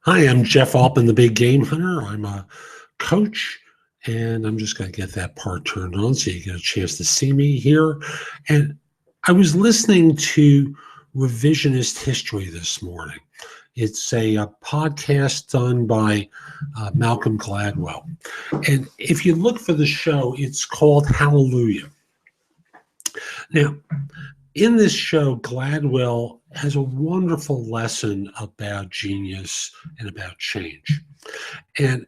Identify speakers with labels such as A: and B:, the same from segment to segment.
A: Hi, I'm Jeff Altman, the Big Game Hunter. I'm a coach, and I'm just going to get that part turned on so you get a chance to see me here. And I was listening to Revisionist History this morning. It's a podcast done by Malcolm Gladwell. And if you look for the show, it's called Hallelujah. Now, in this show, Gladwell has a wonderful lesson about genius and about change. And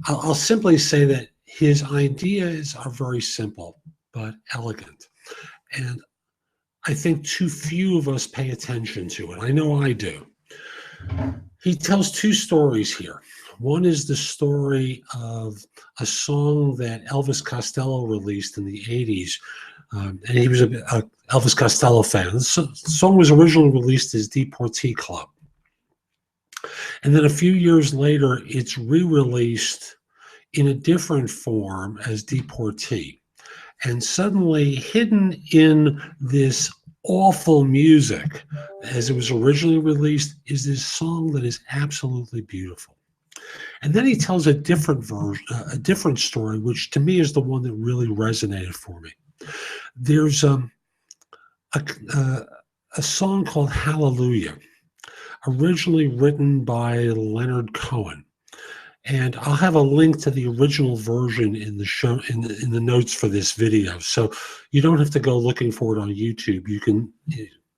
A: I'll simply say that his ideas are very simple but elegant. And I think too few of us pay attention to it. I know I do. He tells two stories here. One is the story of a song that Elvis Costello released in the 80s. And he was a Elvis Costello fan. The song was originally released as Deportee Club. And then a few years later, it's re-released in a different form as Deportee. And suddenly, hidden in this awful music, as it was originally released, is this song that is absolutely beautiful. And then he tells a different version, a different story, which to me is the one that really resonated for me. There's a song called Hallelujah, originally written by Leonard Cohen. And I'll have a link to the original version in the show in the notes for this video. So you don't have to go looking for it on YouTube. You can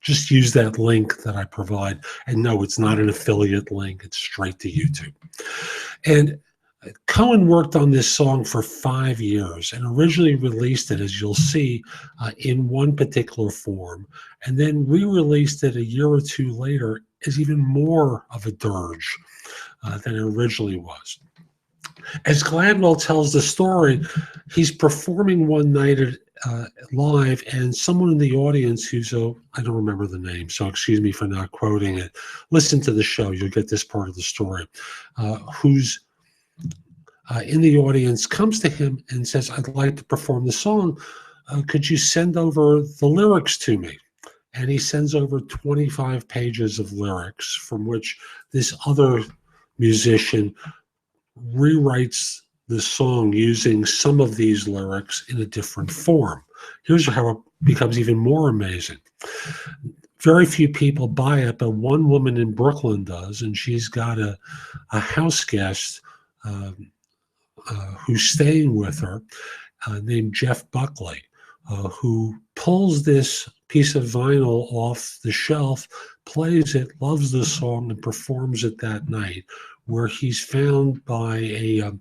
A: just use that link that I provide. And no, it's not an affiliate link. It's straight to YouTube. And Cohen worked on this song for 5 years and originally released it, as you'll see, in one particular form, and then re-released it a year or two later as even more of a dirge than it originally was. As Gladwell tells the story, he's performing one night live, and someone in the audience who's I don't remember the name, so excuse me for not quoting it. Listen to the show; you'll get this part of the story. Who's in the audience comes to him and says, "I'd like to perform the song. Could you send over the lyrics to me?" And he sends over 25 pages of lyrics, from which this other musician rewrites the song using some of these lyrics in a different form. Here's how it becomes even more amazing. Very few people buy it, but one woman in Brooklyn does, and she's got a house guest who's staying with her named Jeff Buckley, who pulls this piece of vinyl off the shelf, plays it, loves the song, and performs it that night, where he's found by a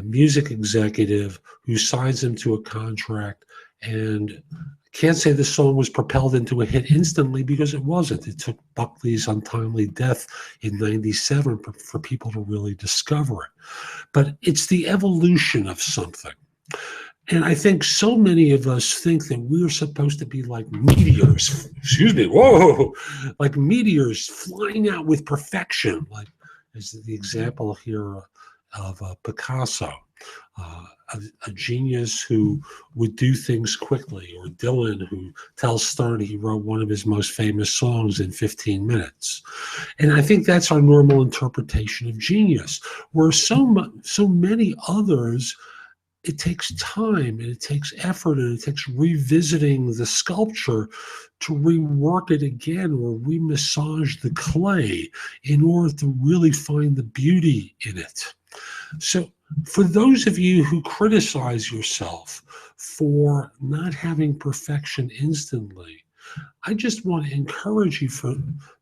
A: music executive who signs him to a contract. And can't say the song was propelled into a hit instantly, because it wasn't. It took Buckley's untimely death in '97 for people to really discover it. But it's the evolution of something. And I think so many of us think that we're supposed to be like meteors, like meteors flying out with perfection, like is the example here of Picasso, a genius who would do things quickly, or Dylan, who tells Stern he wrote one of his most famous songs in 15 minutes. And I think that's our normal interpretation of genius, where so many others, it takes time and it takes effort and it takes revisiting the sculpture to rework it again, or re-massage the clay in order to really find the beauty in it. So for those of you who criticize yourself for not having perfection instantly, I just want to encourage you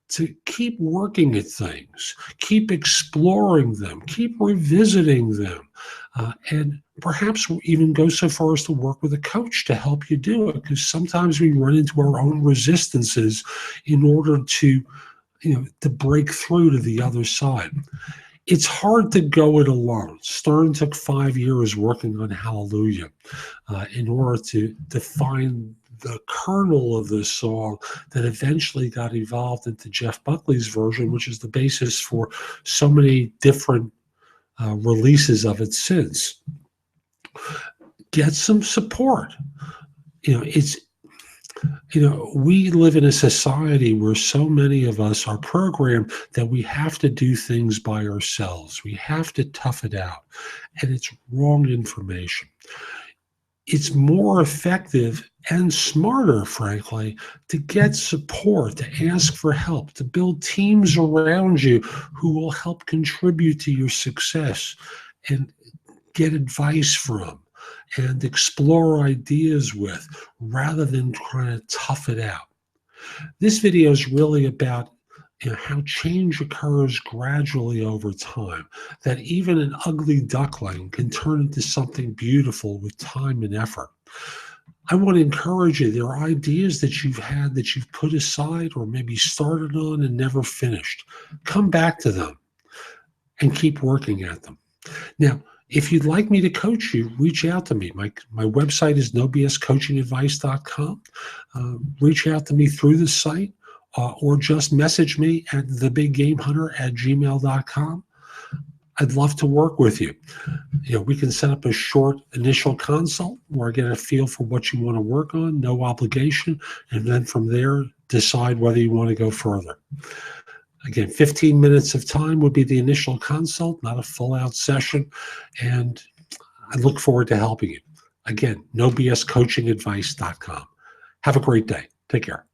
A: to keep working at things, keep exploring them, keep revisiting them, and perhaps even go so far as to work with a coach to help you do it, because sometimes we run into our own resistances in order to break through to the other side. It's hard to go it alone. Stern took 5 years working on Hallelujah in order to find the kernel of this song that eventually got evolved into Jeff Buckley's version, which is the basis for so many different releases of it since. Get some support. It's We live in a society where so many of us are programmed that we have to do things by ourselves. We have to tough it out. And it's wrong information. It's more effective and smarter, frankly, to get support, to ask for help, to build teams around you who will help contribute to your success and get advice from and explore ideas with, rather than trying to tough it out. This video is really about how change occurs gradually over time, that even an ugly duckling can turn into something beautiful with time and effort. I want to encourage you. There are ideas that you've had that you've put aside or maybe started on and never finished. Come back to them and keep working at them. Now, if you'd like me to coach you, reach out to me. My website is nobscoachingadvice.com. Reach out to me through the site or just message me at thebiggamehunter@gmail.com. I'd love to work with you. We can set up a short initial consult where I get a feel for what you want to work on, no obligation, and then from there, decide whether you want to go further. Again, 15 minutes of time would be the initial consult, not a full-out session, and I look forward to helping you. Again, nobscoachingadvice.com. Have a great day. Take care.